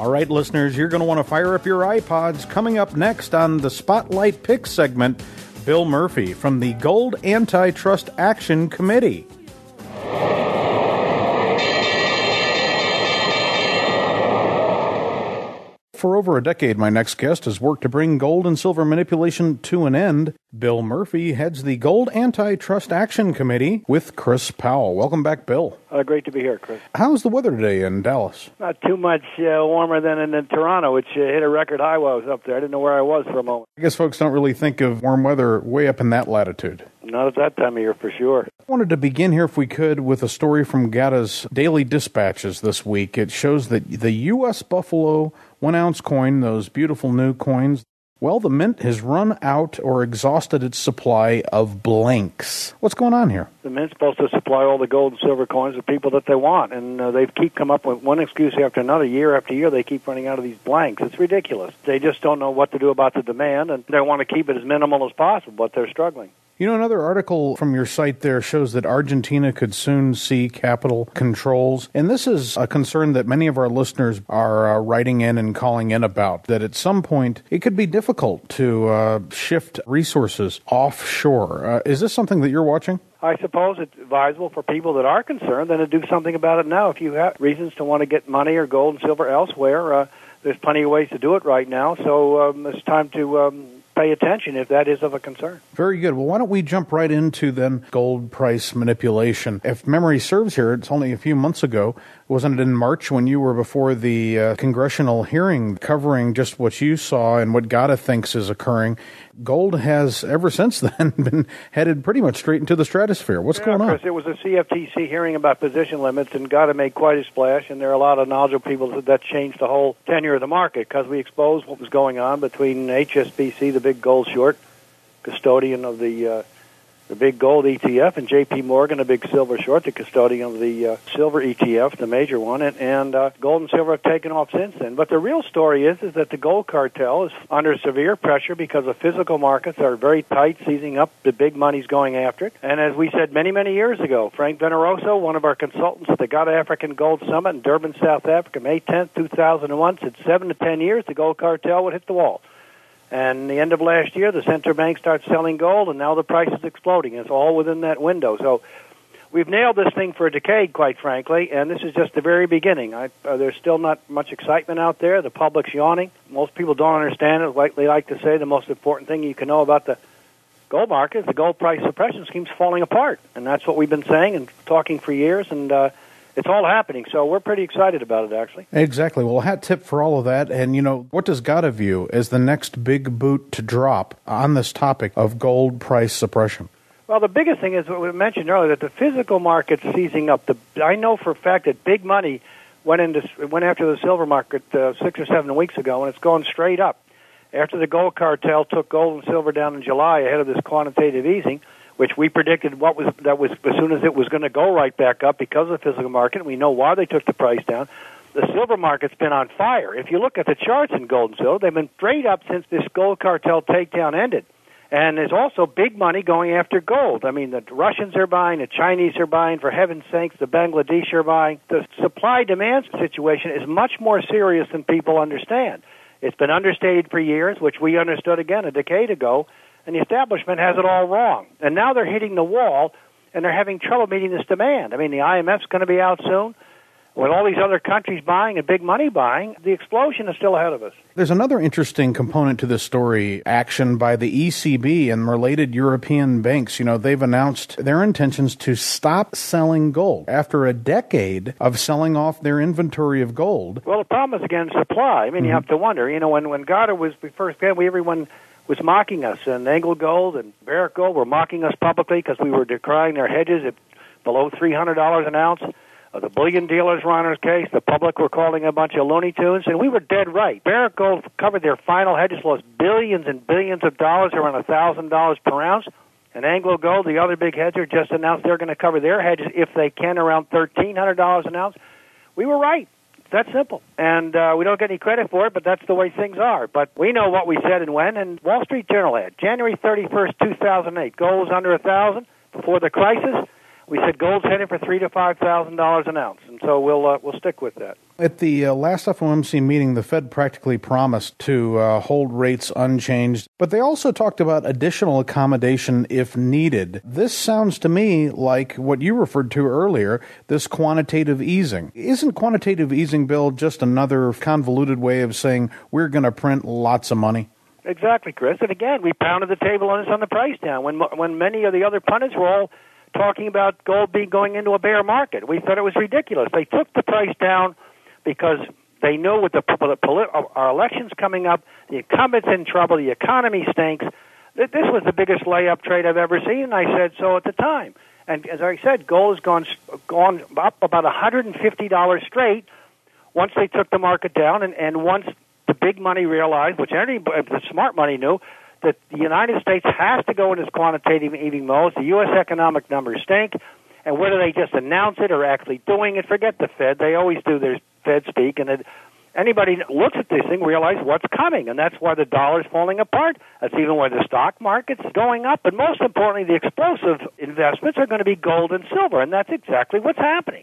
All right, listeners, you're going to want to fire up your iPods. Coming up next on the Spotlight Picks segment, Bill Murphy from the Gold Antitrust Action Committee. For over a decade, my next guest has worked to bring gold and silver manipulation to an end. Bill Murphy heads the Gold Antitrust Action Committee with Chris Powell. Welcome back, Bill. Great to be here, Chris. How's the weather today in Dallas? Not too much warmer than in Toronto, which hit a record high while I was up there. I didn't know where I was for a moment. I guess folks don't really think of warm weather way up in that latitude. Not at that time of year, for sure. I wanted to begin here, if we could, with a story from GATA's Daily Dispatches this week. It shows that the U.S. Buffalo 1-ounce coin, those beautiful new coins, well, the Mint has run out or exhausted its supply of blanks. What's going on here? The Mint's supposed to supply all the gold and silver coins to people that they want, and they keep coming up with one excuse after another. Year after year, they keep running out of these blanks. It's ridiculous. They just don't know what to do about the demand, and they want to keep it as minimal as possible, but they're struggling. You know, another article from your site there shows that Argentina could soon see capital controls. And this is a concern that many of our listeners are writing in and calling in about, that at some point it could be difficult to shift resources offshore. Is this something that you're watching? I suppose it's advisable for people that are concerned then to do something about it now. If you have reasons to want to get money or gold and silver elsewhere, there's plenty of ways to do it right now. So it's time to pay attention if that is of a concern. Very good. Well, why don't we jump right into then gold price manipulation? If memory serves here, it's only a few months ago. Wasn't it in March when you were before the congressional hearing covering just what you saw and what GATA thinks is occurring? Gold has, ever since then, been headed pretty much straight into the stratosphere. What's going on? Chris, it was a CFTC hearing about position limits, and GATA made quite a splash, and there are a lot of knowledgeable people that changed the whole tenure of the market because we exposed what was going on between HSBC, the big gold short, custodian of the big gold ETF, and J.P. Morgan, a big silver short, the custodian of the silver ETF, the major one, and gold and silver have taken off since then. But the real story is that the gold cartel is under severe pressure because the physical markets are very tight, seizing up the big money's going after it. And as we said many, many years ago, Frank Veneroso, one of our consultants at the GATA African Gold Summit in Durban, South Africa, May 10th, 2001, said 7 to 10 years the gold cartel would hit the wall. And the end of last year, the central bank starts selling gold, and now the price is exploding. It's all within that window. So we've nailed this thing for a decade, quite frankly, and this is just the very beginning. There's still not much excitement out there. The public's yawning. Most people don't understand it. Like they like to say, the most important thing you can know about the gold market is the gold price suppression scheme's falling apart. And that's what we've been saying and talking for years, and it's all happening, so we're pretty excited about it, actually. Exactly. Well, hat tip for all of that. And, you know, what does GATA view as the next big boot to drop on this topic of gold price suppression? Well, the biggest thing is what we mentioned earlier, that the physical market's seizing up. I know for a fact that big money went after the silver market 6 or 7 weeks ago, and it's going straight up. After the gold cartel took gold and silver down in July ahead of this quantitative easing, which we predicted that was as soon as it was going to go right back up because of the physical market, and we know why they took the price down. The silver market's been on fire. If you look at the charts in gold and silver, they've been straight up since this gold cartel takedown ended. And there's also big money going after gold. I mean, the Russians are buying, the Chinese are buying, for heaven's sakes, the Bangladesh are buying. The supply-demand situation is much more serious than people understand. It's been understated for years, which we understood again a decade ago, and the establishment has it all wrong. And now they're hitting the wall, and they're having trouble meeting this demand. I mean, the IMF's going to be out soon. With all these other countries buying and big money buying, the explosion is still ahead of us. There's another interesting component to this story, action by the ECB and related European banks. You know, they've announced their intentions to stop selling gold after a decade of selling off their inventory of gold. Well, the problem is, again, supply. I mean, you have to wonder, you know, when GATA was first, everyone was mocking us, and Anglo Gold and Barrick Gold were mocking us publicly because we were decrying their hedges at below $300 an ounce. The bullion dealers were on our case. The public were calling a bunch of Looney Tunes, and we were dead right. Barrick Gold covered their final hedges, lost billions and billions of dollars, around $1,000 per ounce. And Anglo Gold, the other big hedger, just announced they're going to cover their hedges, if they can, around $1,300 an ounce. We were right. It's that simple. And we don't get any credit for it, but that's the way things are. But we know what we said and when, and Wall Street Journal had January 31st, 2008. Gold was under 1,000 before the crisis. we said gold's heading for $3,000 to $5,000 an ounce, and so we'll stick with that. At the last FOMC meeting, the Fed practically promised to hold rates unchanged, but they also talked about additional accommodation if needed. This sounds to me like what you referred to earlier, this quantitative easing. Isn't quantitative easing, Bill, just another convoluted way of saying we're going to print lots of money? Exactly, Chris. And again, we pounded the table on this on the price down when many of the other pundits were all talking about gold going into a bear market. We thought it was ridiculous. They took the price down because they know with our elections coming up, the incumbent's in trouble, the economy stinks. This was the biggest layup trade I've ever seen, and I said so at the time. And as I said, gold has gone up about $150 straight once they took the market down, and once the big money realized, which the smart money knew, that the United States has to go into this quantitative easing mode. The U.S. economic numbers stink, and whether they just announce it or actually doing it, forget the Fed. They always do their Fed speak, and anybody that looks at this thing realizes what's coming, and that's why the dollar's falling apart. That's even why the stock market's going up, and most importantly, the explosive investments are going to be gold and silver, and that's exactly what's happening.